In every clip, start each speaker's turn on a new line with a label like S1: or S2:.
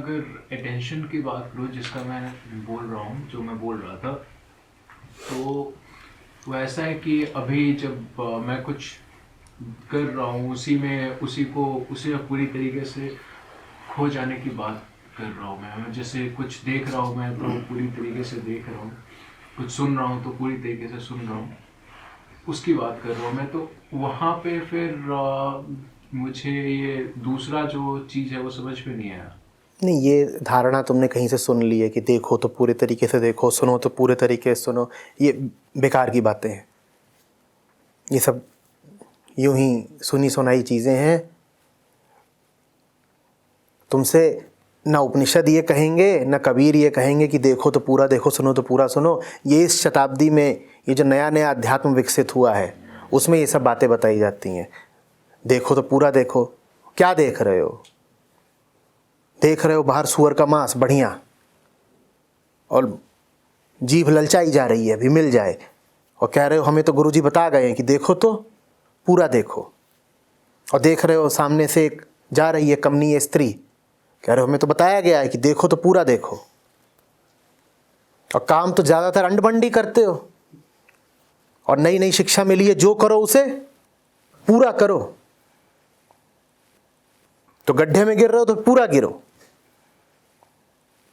S1: अगर अटेंशन की बात करूँ जिसका मैं बोल रहा हूँ, जो मैं बोल रहा था, तो वो ऐसा है कि अभी जब मैं कुछ कर रहा हूँ उसी में पूरी तरीके से खो जाने की बात कर रहा हूँ मैं। जैसे कुछ देख रहा हूँ मैं तो पूरी तरीके से देख रहा हूँ, कुछ सुन रहा हूँ तो पूरी तरीके से सुन रहा हूँ, उसकी बात कर रहा हूँ मैं। तो वहाँ पे फिर मुझे ये दूसरा जो चीज़ है वो समझ में नहीं आया।
S2: नहीं, ये धारणा तुमने कहीं से सुन ली है कि देखो तो पूरे तरीके से देखो, सुनो तो पूरे तरीके से सुनो। ये बेकार की बातें हैं, ये सब यूं ही सुनी सुनाई चीज़ें हैं। तुमसे ना उपनिषद ये कहेंगे, ना कबीर ये कहेंगे कि देखो तो पूरा देखो, सुनो तो पूरा सुनो। ये इस शताब्दी में ये जो नया नया अध्यात्म विकसित हुआ है उसमें ये सब बातें बताई जाती हैं। देखो तो पूरा देखो। क्या देख रहे हो? देख रहे हो बाहर सूअर का मांस बढ़िया, और जीभ ललचाई जा रही है अभी मिल जाए, और कह रहे हो हमें तो गुरुजी बता गए हैं कि देखो तो पूरा देखो। और देख रहे हो सामने से एक जा रही है कमनीय स्त्री, कह रहे हो हमें तो बताया गया है कि देखो तो पूरा देखो। और काम तो ज़्यादातर अंडबंडी करते हो, और नई नई शिक्षा मिली है जो करो उसे पूरा करो। तो गड्ढे में गिर रहे हो तो पूरा गिरो।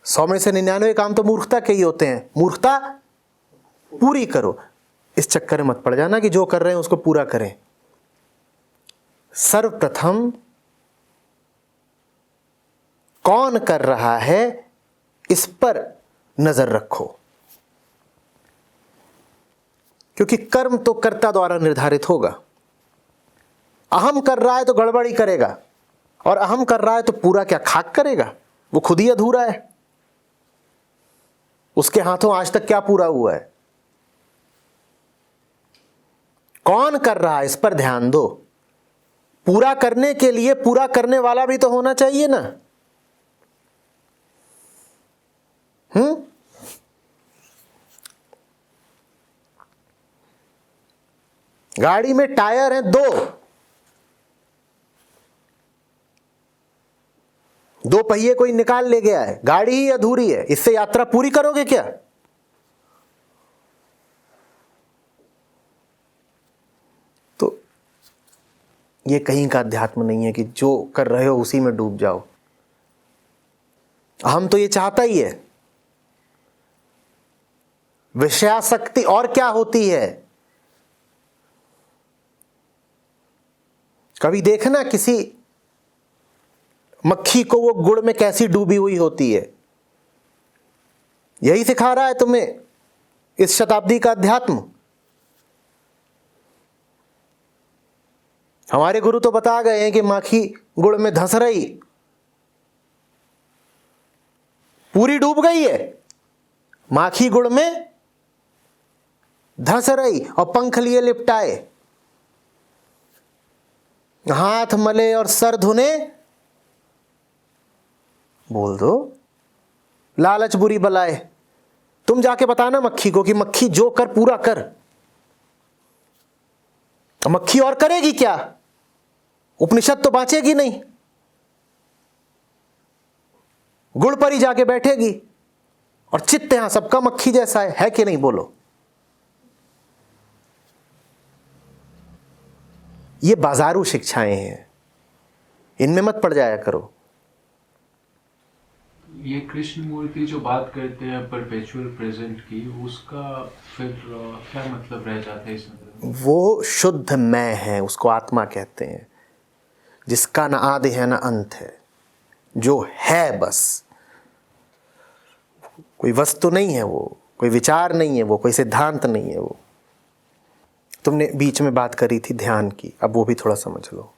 S2: 100 में से 99 काम तो मूर्खता के ही होते हैं, मूर्खता पूरी करो। इस चक्कर में मत पड़ जाना कि जो कर रहे हैं उसको पूरा करें। सर्वप्रथम कौन कर रहा है इस पर नजर रखो, क्योंकि कर्म तो कर्ता द्वारा निर्धारित होगा। अहम कर रहा है तो गड़बड़ी करेगा, और अहम कर रहा है तो पूरा क्या खाक करेगा? वो खुद ही अधूरा है। उसके हाथों आज तक क्या पूरा हुआ है? कौन कर रहा है इस पर ध्यान दो। पूरा करने के लिए पूरा करने वाला भी तो होना चाहिए ना। गाड़ी में टायर हैं दो पहिए कोई निकाल ले गया है, गाड़ी ही अधूरी है, इससे यात्रा पूरी करोगे क्या? तो ये कहीं का अध्यात्म नहीं है कि जो कर रहे हो उसी में डूब जाओ। हम तो ये चाहता ही है। विषयासक्ति और क्या होती है? कभी देखना किसी मक्खी को वो गुड़ में कैसी डूबी हुई होती है। यही सिखा रहा है तुम्हें इस शताब्दी का अध्यात्म। हमारे गुरु तो बता गए हैं कि माखी गुड़ में धंस रही, पूरी डूब गई है, माखी गुड़ में धंस रही और पंख लिए लिपटाए, हाथ मले और सर धुने, बोल दो लालच बुरी बलाए। तुम जाके बताना मक्खी को कि मक्खी जो कर पूरा कर। तो मक्खी और करेगी क्या? उपनिषद तो बांचेगी नहीं, गुड़ पर ही जाके बैठेगी। और चित्त यहां सबका मक्खी जैसा है कि नहीं? बोलो। ये बाजारू शिक्षाएं हैं, इनमें मत पड़ जाया करो।
S1: ये कृष्ण मूर्ति जो बात करते हैं परपेचुअल प्रेजेंट की, उसका फिर क्या मतलब रह जाता है इस अंदर?
S2: वो शुद्ध मैं है, उसको आत्मा कहते हैं, जिसका ना आदि है ना अंत है, जो है बस। कोई वस्तु नहीं है वो, कोई विचार नहीं है वो, कोई सिद्धांत नहीं है वो। तुमने बीच में बात करी थी ध्यान की, अब वो भी थोड़ा समझ लो।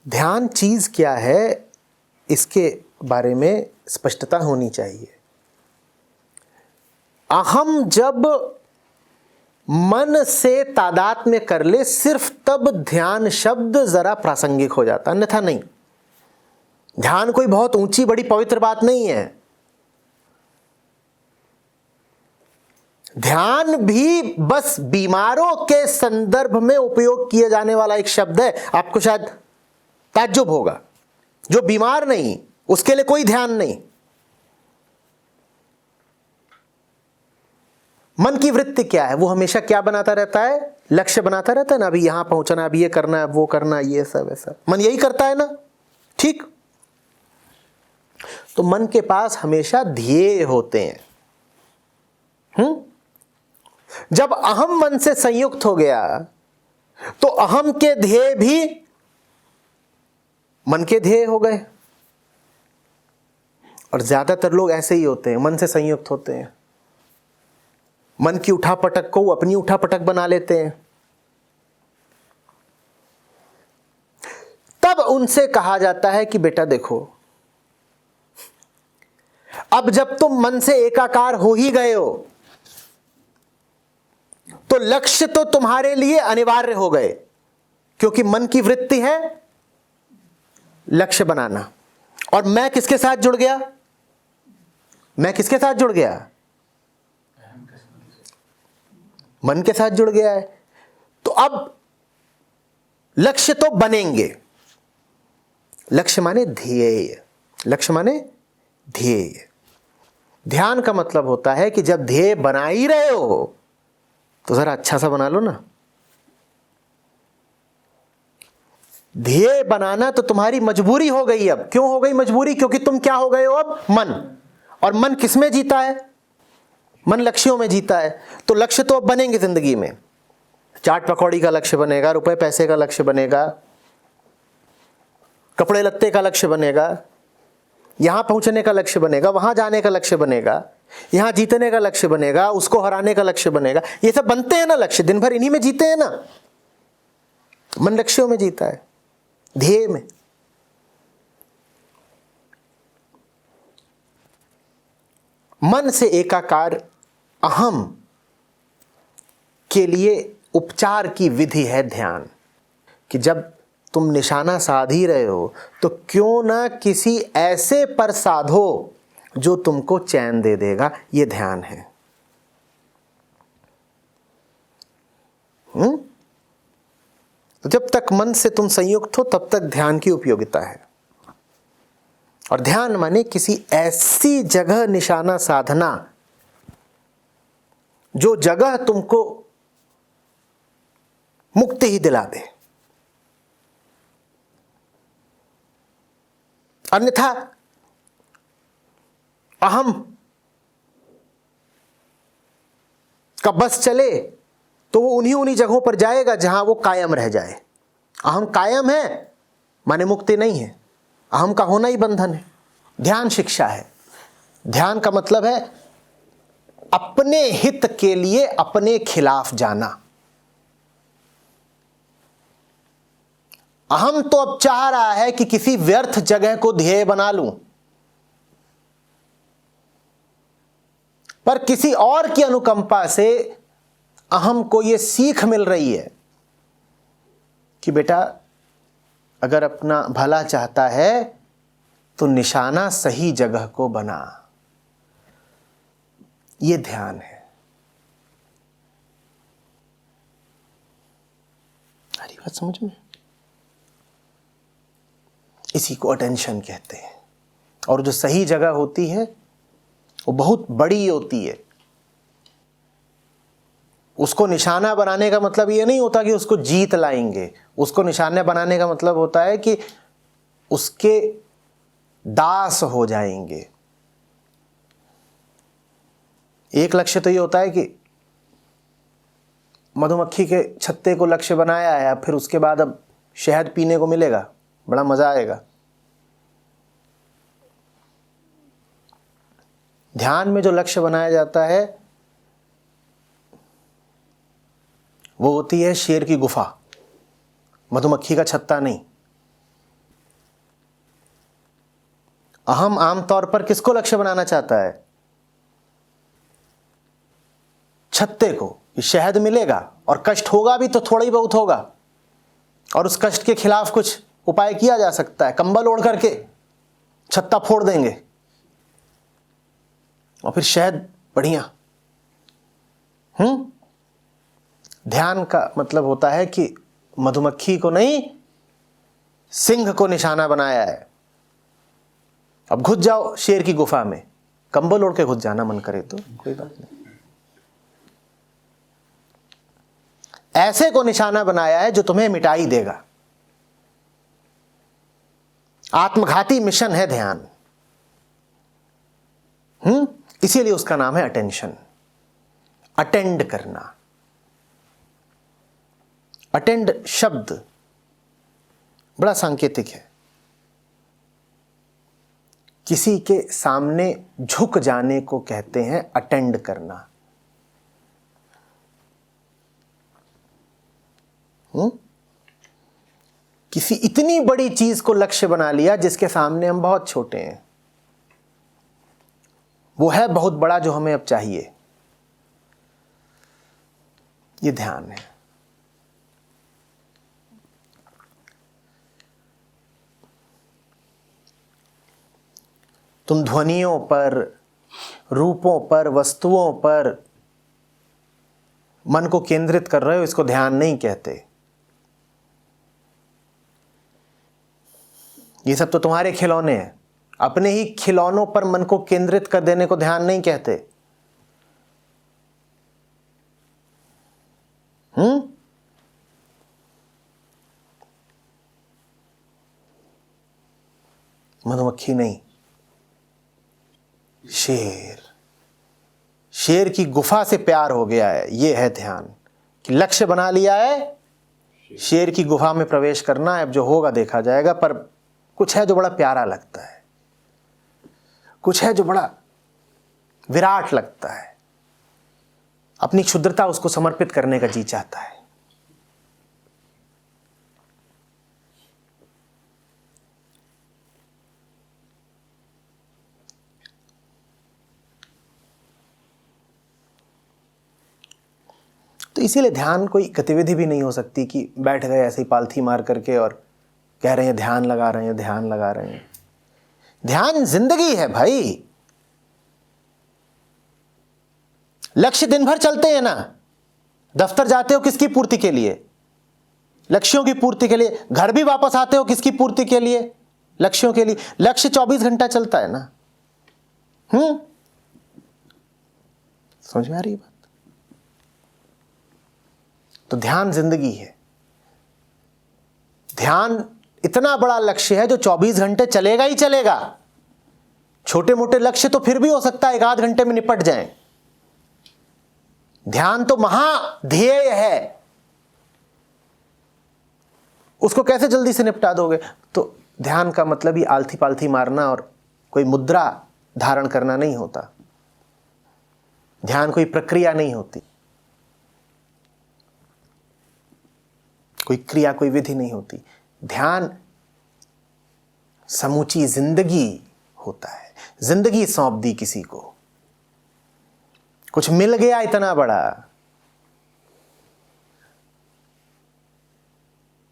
S2: ध्यान चीज क्या है इसके बारे में स्पष्टता होनी चाहिए। अहम जब मन से तादात्म्य कर ले, सिर्फ तब ध्यान शब्द जरा प्रासंगिक हो जाता, अन्यथा नहीं। ध्यान कोई बहुत ऊंची बड़ी पवित्र बात नहीं है। ध्यान भी बस बीमारों के संदर्भ में उपयोग किया जाने वाला एक शब्द है। आपको शायद ताज्जुब होगा, जो बीमार नहीं उसके लिए कोई ध्यान नहीं। मन की वृत्ति क्या है? वो हमेशा क्या बनाता रहता है? लक्ष्य बनाता रहता है ना, अभी यहां पहुंचना, अभी ये करना है, वो करना, ये सब ऐसा मन यही करता है ना, ठीक। तो मन के पास हमेशा ध्येय होते हैं। जब अहम मन से संयुक्त हो गया तो अहम के ध्येय भी मन के ध्येय हो गए। और ज्यादातर लोग ऐसे ही होते हैं, मन से संयुक्त होते हैं, मन की उठापटक को अपनी उठापटक बना लेते हैं। तब उनसे कहा जाता है कि बेटा देखो, अब जब तुम मन से एकाकार हो ही गए हो तो लक्ष्य तो तुम्हारे लिए अनिवार्य हो गए, क्योंकि मन की वृत्ति है लक्ष्य बनाना। और मैं किसके साथ जुड़ गया? मैं किसके साथ जुड़ गया? मन के साथ जुड़ गया है। तो अब लक्ष्य तो बनेंगे। लक्ष्य माने ध्येय, लक्ष्य माने ध्येय। ध्यान का मतलब होता है कि जब ध्येय बना ही रहे हो तो जरा अच्छा सा बना लो ना। ध्येय बनाना तो तुम्हारी मजबूरी हो गई। अब क्यों हो गई मजबूरी? क्योंकि तुम क्या हो गए हो अब? मन। और मन किस में जीता है? मन लक्ष्यों में जीता है। तो लक्ष्य तो अब बनेंगे जिंदगी में। चाट पकौड़ी का लक्ष्य बनेगा, रुपए पैसे का लक्ष्य बनेगा, कपड़े लत्ते का लक्ष्य बनेगा, यहां पहुंचने का लक्ष्य बनेगा, वहां जाने का लक्ष्य बनेगा, यहां जीतने का लक्ष्य बनेगा, उसको हराने का लक्ष्य बनेगा। ये सब बनते हैं ना लक्ष्य, दिन भर इन्हीं में जीते हैं ना। मन लक्ष्यों में जीता है, ध्येय में। मन से एकाकार अहम के लिए उपचार की विधि है ध्यान। कि जब तुम निशाना साध ही रहे हो तो क्यों ना किसी ऐसे पर साधो जो तुमको चैन दे देगा। ये ध्यान है। तो जब तक मन से तुम संयुक्त हो तब तक ध्यान की उपयोगिता है। और ध्यान माने किसी ऐसी जगह निशाना साधना जो जगह तुमको मुक्ति ही दिला दे। अन्यथा अहम का बस चले तो वो उन्हीं जगहों पर जाएगा जहां वो कायम रह जाए। अहम कायम है माने मुक्ति नहीं है। अहम का होना ही बंधन है। ध्यान शिक्षा है। ध्यान का मतलब है अपने हित के लिए अपने खिलाफ जाना। अहम तो अब चाह रहा है कि किसी व्यर्थ जगह को ध्येय बना लूं, पर किसी और की अनुकंपा से अहम को यह सीख मिल रही है कि बेटा अगर अपना भला चाहता है तो निशाना सही जगह को बना। यह ध्यान है। सारी बात समझ में? इसी को अटेंशन कहते हैं। और जो सही जगह होती है वो बहुत बड़ी होती है। उसको निशाना बनाने का मतलब ये नहीं होता कि उसको जीत लाएंगे। उसको निशाना बनाने का मतलब होता है कि उसके दास हो जाएंगे। एक लक्ष्य तो ये होता है कि मधुमक्खी के छत्ते को लक्ष्य बनाया है, फिर उसके बाद अब शहद पीने को मिलेगा, बड़ा मजा आएगा। ध्यान में जो लक्ष्य बनाया जाता है वो होती है शेर की गुफा, मधुमक्खी का छत्ता नहीं। अहम आमतौर पर किसको लक्ष्य बनाना चाहता है? छत्ते को। शहद मिलेगा और कष्ट होगा भी तो थोड़ा ही बहुत होगा, और उस कष्ट के खिलाफ कुछ उपाय किया जा सकता है। कंबल ओढ़ करके छत्ता फोड़ देंगे और फिर शहद बढ़िया। ध्यान का मतलब होता है कि मधुमक्खी को नहीं, सिंह को निशाना बनाया है। अब घुस जाओ शेर की गुफा में, कंबल ओढ़ के घुस जाना मन करे तो कोई बात नहीं। ऐसे को निशाना बनाया है जो तुम्हें मिटा ही देगा। आत्मघाती मिशन है ध्यान। इसीलिए उसका नाम है अटेंशन, अटेंड करना। अटेंड शब्द बड़ा सांकेतिक है। किसी के सामने झुक जाने को कहते हैं अटेंड करना। किसी इतनी बड़ी चीज को लक्ष्य बना लिया जिसके सामने हम बहुत छोटे हैं। वो है बहुत बड़ा जो हमें अब चाहिए। ये ध्यान है। तुम ध्वनियों पर, रूपों पर, वस्तुओं पर मन को केंद्रित कर रहे हो, इसको ध्यान नहीं कहते। ये सब तो तुम्हारे खिलौने हैं। अपने ही खिलौनों पर मन को केंद्रित कर देने को ध्यान नहीं कहते। मधुमक्खी नहीं, शेर। शेर की गुफा से प्यार हो गया है। यह है ध्यान कि लक्ष्य बना लिया है, शेर की गुफा में प्रवेश करना है। अब जो होगा देखा जाएगा, पर कुछ है जो बड़ा प्यारा लगता है, कुछ है जो बड़ा विराट लगता है। अपनी क्षुद्रता उसको समर्पित करने का जी चाहता है। तो इसीलिए ध्यान कोई गतिविधि भी नहीं हो सकती कि बैठ गए ऐसे ही पालथी मार करके और कह रहे हैं ध्यान लगा रहे हैं, ध्यान लगा रहे हैं। ध्यान जिंदगी है भाई। लक्ष्य दिन भर चलते हैं ना। दफ्तर जाते हो किसकी पूर्ति के लिए? लक्ष्यों की पूर्ति के लिए। घर भी वापस आते हो किसकी पूर्ति के लिए? लक्ष्यों के लिए। लक्ष्य 24 घंटा चलता है ना। समझ में आ रही है बात? तो ध्यान जिंदगी है। ध्यान इतना बड़ा लक्ष्य है जो 24 घंटे चलेगा ही चलेगा। छोटे मोटे लक्ष्य तो फिर भी हो सकता है 1 आध घंटे में निपट जाएं। ध्यान तो महाध्येय है। उसको कैसे जल्दी से निपटा दोगे? तो ध्यान का मतलब ही आलथी पालथी मारना और कोई मुद्रा धारण करना नहीं होता। ध्यान कोई प्रक्रिया नहीं होती, कोई क्रिया, कोई विधि नहीं होती। ध्यान समूची जिंदगी होता है। जिंदगी सौंप दी किसी को, कुछ मिल गया इतना बड़ा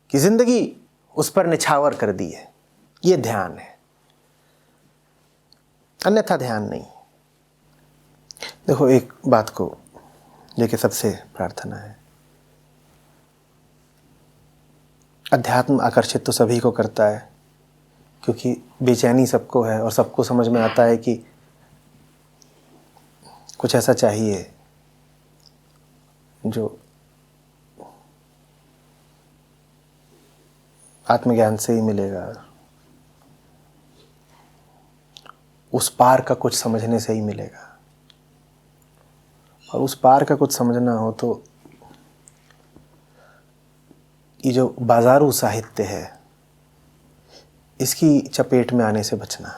S2: कि जिंदगी उस पर निछावर कर दी है। यह ध्यान है, अन्यथा ध्यान नहीं। देखो, एक बात को लेके सबसे प्रार्थना है। अध्यात्म आकर्षित तो सभी को करता है, क्योंकि बेचैनी सबको है और सबको समझ में आता है कि कुछ ऐसा चाहिए जो आत्मज्ञान से ही मिलेगा, उस पार का कुछ समझने से ही मिलेगा। और उस पार का कुछ समझना हो तो ये जो बाजारू साहित्य है, इसकी चपेट में आने से बचना।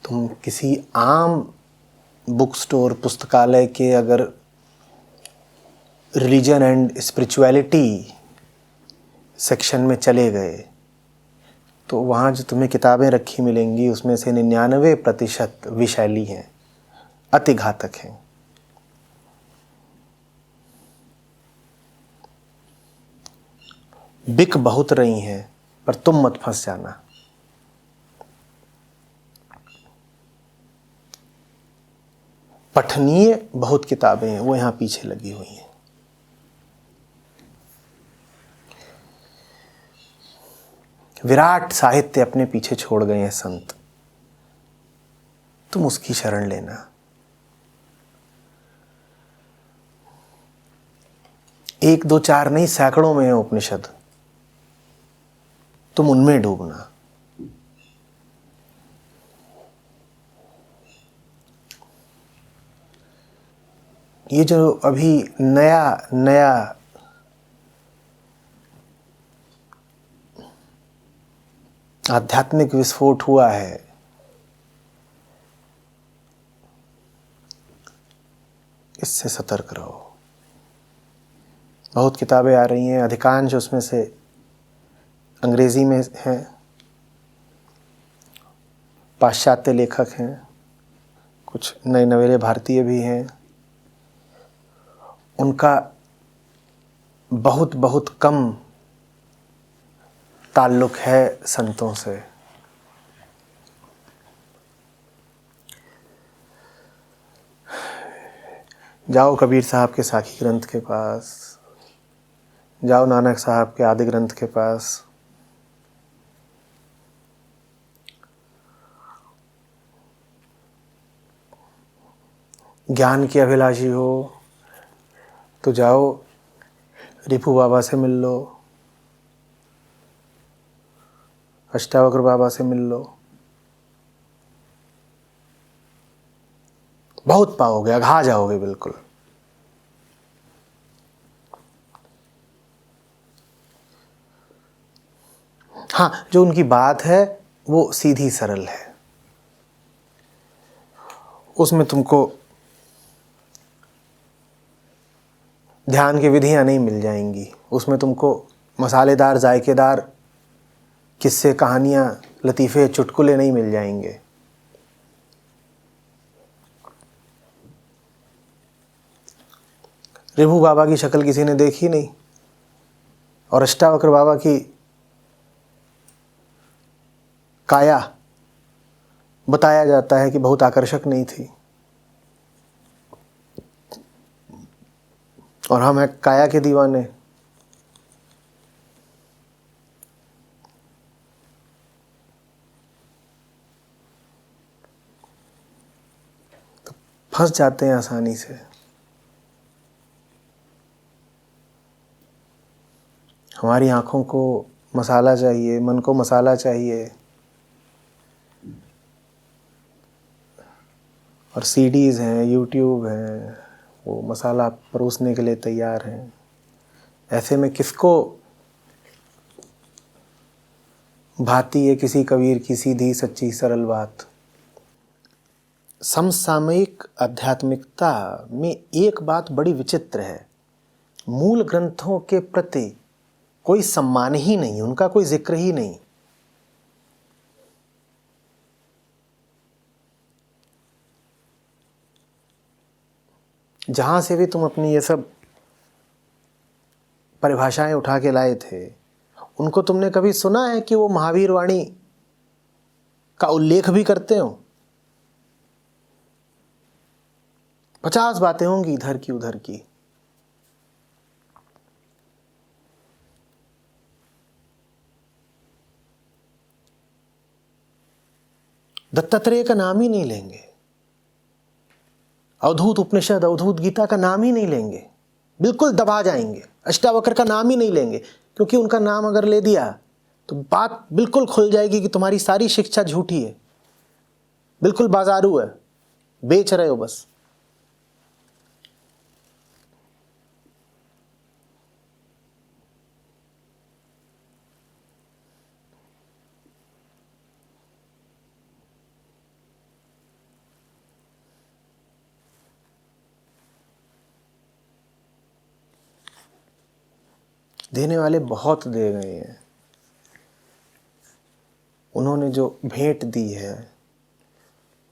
S2: तुम किसी आम बुक स्टोर, पुस्तकालय के अगर रिलीजन एंड स्पिरिचुअलिटी सेक्शन में चले गए तो वहाँ जो तुम्हें किताबें रखी मिलेंगी उसमें से 99% विषैली हैं, अति घातक हैं। बिक बहुत रही हैं, पर तुम मत फंस जाना। पठनीय बहुत किताबें हैं, वो यहाँ पीछे लगी हुई हैं। विराट साहित्य अपने पीछे छोड़ गए हैं संत, तुम उसकी शरण लेना। एक दो चार नहीं, सैकड़ों में है उपनिषद, तुम उनमें डूबना। ये जो अभी नया नया आध्यात्मिक विस्फोट हुआ है, इससे सतर्क रहो। बहुत किताबें आ रही हैं, अधिकांश उसमें से अंग्रेजी में हैं, पाश्चात्य लेखक हैं, कुछ नए नवेले भारतीय भी हैं। उनका बहुत बहुत कम ताल्लुक है संतों से। जाओ कबीर साहब के साखी ग्रंथ के पास, जाओ नानक साहब के आदि ग्रंथ के पास, ज्ञान के अभिलाषी हो तो जाओ रिपू बाबा से मिल लो, अष्टावक्र बाबा से मिल लो, बहुत पाओगे, अघा जाओगे बिल्कुल। हाँ, जो उनकी बात है वो सीधी सरल है, उसमें तुमको ध्यान की विधियां नहीं मिल जाएंगी, उसमें तुमको मसालेदार जायकेदार किस्से कहानियां लतीफ़े चुटकुले नहीं मिल जाएंगे। रिभु बाबा की शक्ल किसी ने देखी नहीं, और अष्टावक्र बाबा की काया बताया जाता है कि बहुत आकर्षक नहीं थी, और हम हैं काया के दीवाने। तो फंस जाते हैं आसानी से। हमारी आँखों को मसाला चाहिए, मन को मसाला चाहिए, और सीडीज़ हैं, यूट्यूब हैं, वो मसाला परोसने के लिए तैयार हैं। ऐसे में किसको भाती है किसी कबीर की सीधी सच्ची सरल बात। समसामयिक आध्यात्मिकता में एक बात बड़ी विचित्र है, मूल ग्रंथों के प्रति कोई सम्मान ही नहीं, उनका कोई जिक्र ही नहीं। जहां से भी तुम अपनी ये सब परिभाषाएं उठा के लाए थे, उनको तुमने कभी सुना है कि वो महावीर वाणी का उल्लेख भी करते हो? 50 बातें होंगी इधर की उधर की। दत्तात्रेय का नाम ही नहीं लेंगे, अवधूत उपनिषद, अवधूत गीता का नाम ही नहीं लेंगे, बिल्कुल दबा जाएंगे। अष्टावक्र का नाम ही नहीं लेंगे, क्योंकि उनका नाम अगर ले दिया तो बात बिल्कुल खुल जाएगी कि तुम्हारी सारी शिक्षा झूठी है, बिल्कुल बाजारू है, बेच रहे हो बस। देने वाले बहुत दे गए हैं, उन्होंने जो भेंट दी है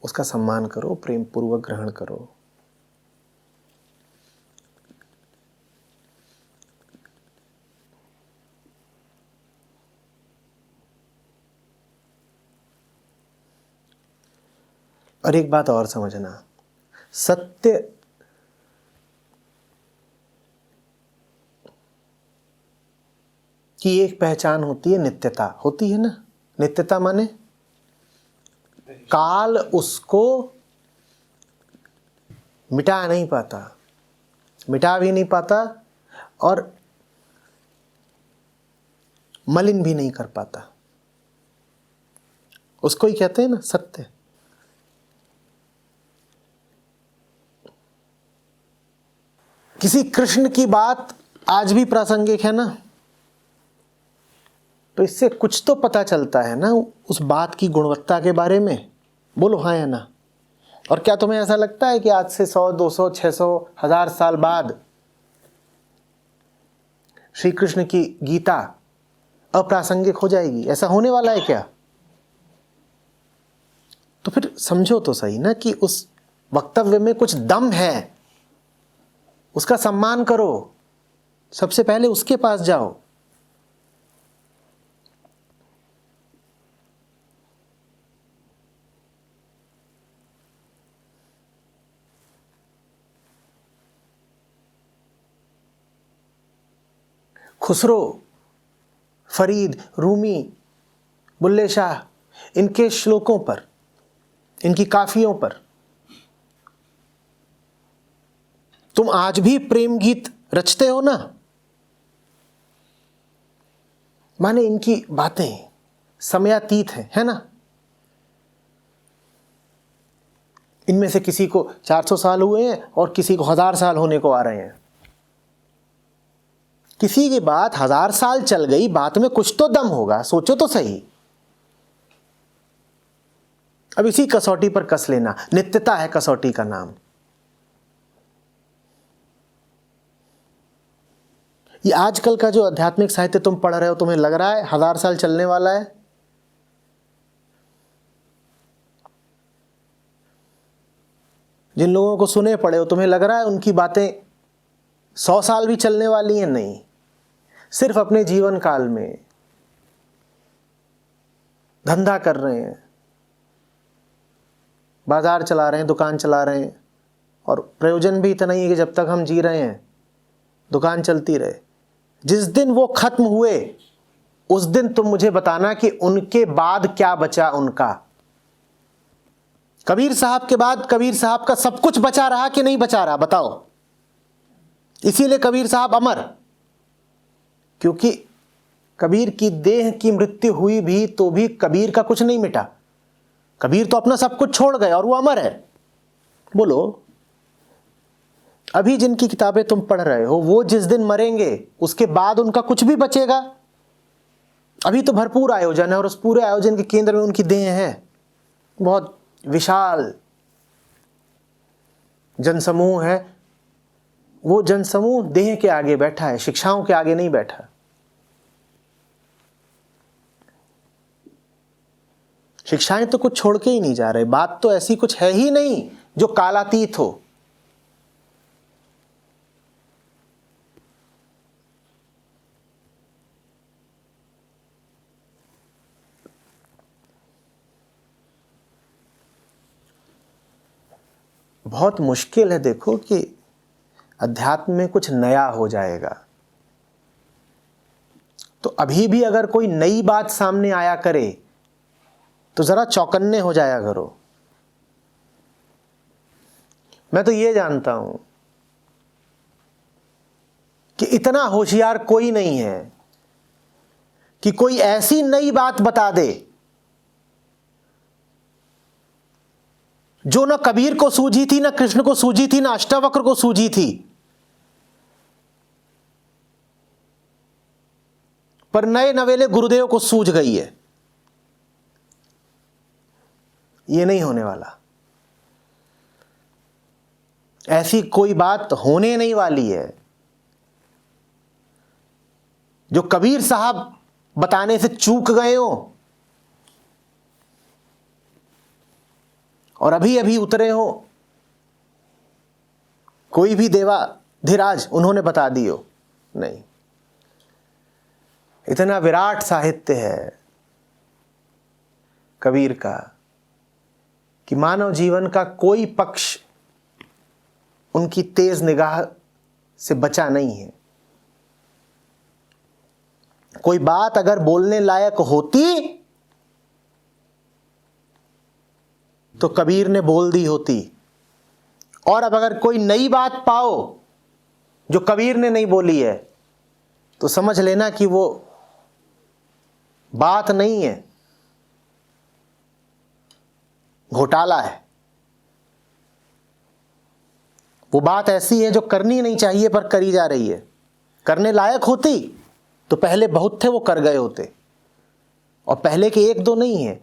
S2: उसका सम्मान करो, प्रेम पूर्वक ग्रहण करो। और एक बात और समझना, सत्य की एक पहचान होती है नित्यता, होती है ना। नित्यता माने काल उसको मिटा नहीं पाता, मिटा भी नहीं पाता और मलिन भी नहीं कर पाता। उसको ही कहते हैं ना सत्य। किसी कृष्ण की बात आज भी प्रासंगिक है ना, तो इससे कुछ तो पता चलता है ना उस बात की गुणवत्ता के बारे में। बोलो हाँ या ना। और क्या तुम्हें ऐसा लगता है कि आज से 100, 200, 600, 1000 साल बाद श्री कृष्ण की गीता अप्रासंगिक हो जाएगी? ऐसा होने वाला है क्या? तो फिर समझो तो सही ना कि उस वक्तव्य में कुछ दम है, उसका सम्मान करो, सबसे पहले उसके पास जाओ। खुसरो, फरीद, रूमी, बुल्ले शाह, इनके श्लोकों पर, इनकी काफियों पर तुम आज भी प्रेम गीत रचते हो ना। माने इनकी बातें समयातीत है ना। इनमें से किसी को 400 साल हुए हैं और किसी को 1000 साल होने को आ रहे हैं। किसी की बात 1000 साल चल गई, बात में कुछ तो दम होगा, सोचो तो सही। अब इसी कसौटी पर कस लेना, नित्यता है कसौटी का नाम। ये आजकल का जो आध्यात्मिक साहित्य तुम पढ़ रहे हो, तुम्हें लग रहा है 1000 साल चलने वाला है? जिन लोगों को सुने पड़े हो, तुम्हें लग रहा है उनकी बातें 100 साल भी चलने वाली हैं? नहीं, सिर्फ अपने जीवन काल में धंधा कर रहे हैं, बाजार चला रहे हैं, दुकान चला रहे हैं, और प्रयोजन भी इतना ही है कि जब तक हम जी रहे हैं दुकान चलती रहे। जिस दिन वो खत्म हुए उस दिन तुम मुझे बताना कि उनके बाद क्या बचा उनका। कबीर साहब के बाद कबीर साहब का सब कुछ बचा रहा कि नहीं बचा रहा? बताओ। इसीलिए कबीर साहब अमर, क्योंकि कबीर की देह की मृत्यु हुई भी तो भी कबीर का कुछ नहीं मिटा। कबीर तो अपना सब कुछ छोड़ गए और वो अमर है। बोलो, अभी जिनकी किताबें तुम पढ़ रहे हो वो जिस दिन मरेंगे उसके बाद उनका कुछ भी बचेगा? अभी तो भरपूर आयोजन है और उस पूरे आयोजन के केंद्र में उनकी देह है। बहुत विशाल जनसमूह है। वो जनसमूह देह के आगे बैठा है, शिक्षाओं के आगे नहीं बैठा। शिक्षाएं तो कुछ छोड़ के ही नहीं जा रहे। बात तो ऐसी कुछ है ही नहीं जो कालातीत हो। बहुत मुश्किल है देखो कि अध्यात्म में कुछ नया हो जाएगा। तो अभी भी अगर कोई नई बात सामने आया करे तो जरा चौकन्ने हो जाया करो। मैं तो ये जानता हूं कि इतना होशियार कोई नहीं है कि कोई ऐसी नई बात बता दे जो ना कबीर को सूझी थी, ना कृष्ण को सूझी थी, ना अष्टावक्र को सूझी थी, पर नए नवेले गुरुदेव को सूझ गई है। ये नहीं होने वाला। ऐसी कोई बात होने नहीं वाली है जो कबीर साहब बताने से चूक गए हो और अभी अभी उतरे हो। कोई भी देवाधिराज उन्होंने बता दी हो, नहीं। इतना विराट साहित्य है कबीर का कि मानव जीवन का कोई पक्ष उनकी तेज निगाह से बचा नहीं है। कोई बात अगर बोलने लायक होती तो कबीर ने बोल दी होती, और अब अगर कोई नई बात पाओ जो कबीर ने नहीं बोली है तो समझ लेना कि वो बात नहीं है, घोटाला है। वो बात ऐसी है जो करनी नहीं चाहिए पर करी जा रही है। करने लायक होती तो पहले बहुत थे वो कर गए होते, और पहले के एक दो नहीं है,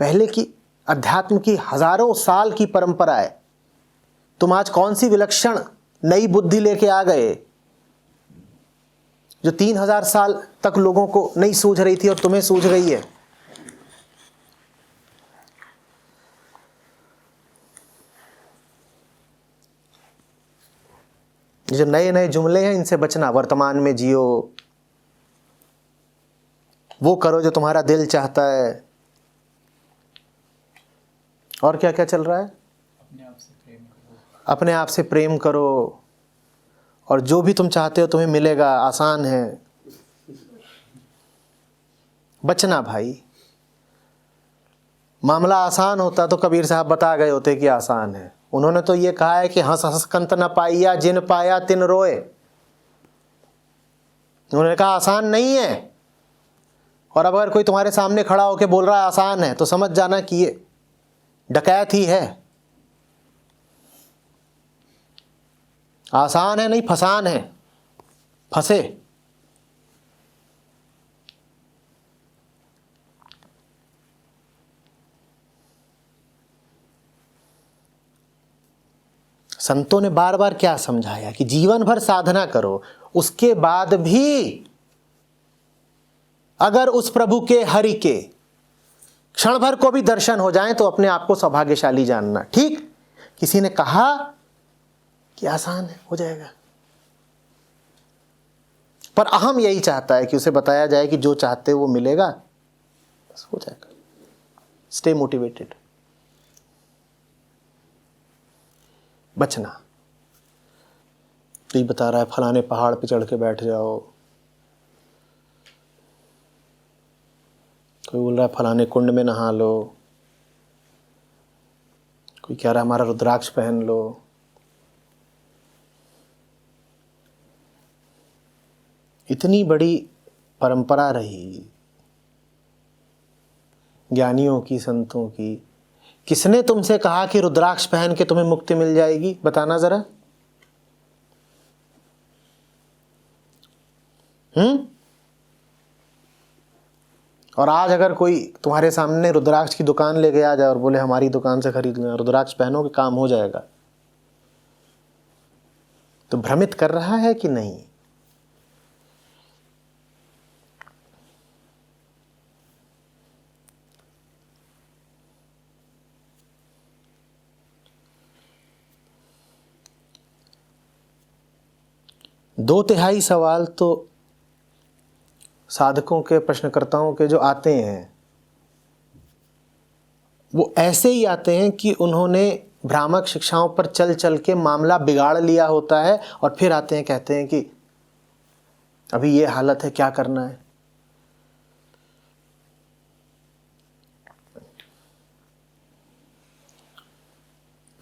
S2: पहले की अध्यात्म की हजारों साल की परंपरा है। तुम आज कौन सी विलक्षण नई बुद्धि लेके आ गए जो 3000 साल तक लोगों को नहीं सूझ रही थी और तुम्हें सूझ रही है। जो नए नए जुमले हैं इनसे बचना। वर्तमान में जियो, वो करो जो तुम्हारा दिल चाहता है, और क्या क्या चल रहा है, अपने आप से प्रेम करो, और जो भी तुम चाहते हो तुम्हें मिलेगा, आसान है। बचना भाई, मामला आसान होता तो कबीर साहब बता गए होते कि आसान है। उन्होंने तो ये कहा है कि हंस हंस कंत न पाइया, जिन पाया तिन रोए। उन्होंने कहा आसान नहीं है, और अब अगर कोई तुम्हारे सामने खड़ा होकर बोल रहा है आसान है तो समझ जाना कि ये डकैत ही है। आसान है नहीं, फसान है, फंसे। संतों ने बार बार क्या समझाया कि जीवन भर साधना करो, उसके बाद भी अगर उस प्रभु के, हरि के क्षण भर को भी दर्शन हो जाएं तो अपने आप को सौभाग्यशाली जानना। ठीक, किसी ने कहा कि आसान है, हो जाएगा, पर अहम यही चाहता है कि उसे बताया जाए कि जो चाहते वो मिलेगा, बस हो जाएगा। Stay motivated. बचना। तो ये बता रहा है फलाने पहाड़ पे चढ़ के बैठ जाओ, कोई बोल रहा है फलाने कुंड में नहा लो, कोई कह रहा है हमारा रुद्राक्ष पहन लो। इतनी बड़ी परंपरा रही ज्ञानियों की, संतों की, किसने तुमसे कहा कि रुद्राक्ष पहन के तुम्हें मुक्ति मिल जाएगी? बताना जरा। और आज अगर कोई तुम्हारे सामने रुद्राक्ष की दुकान लेके आ जाए और बोले हमारी दुकान से खरीद लेना, रुद्राक्ष पहनोगे काम हो जाएगा, तो भ्रमित कर रहा है कि नहीं? दो तिहाई सवाल तो साधकों के, प्रश्नकर्ताओं के जो आते हैं वो ऐसे ही आते हैं कि उन्होंने भ्रामक शिक्षाओं पर चल चल के मामला बिगाड़ लिया होता है, और फिर आते हैं, कहते हैं कि अभी ये हालत है, क्या करना है।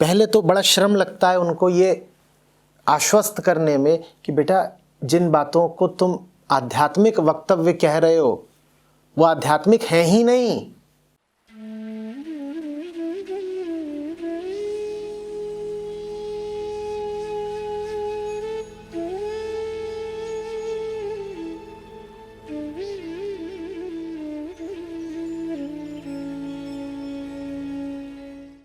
S2: पहले तो बड़ा श्रम लगता है उनको ये आश्वस्त करने में कि बेटा जिन बातों को तुम आध्यात्मिक वक्तव्य कह रहे हो वो आध्यात्मिक है ही नहीं।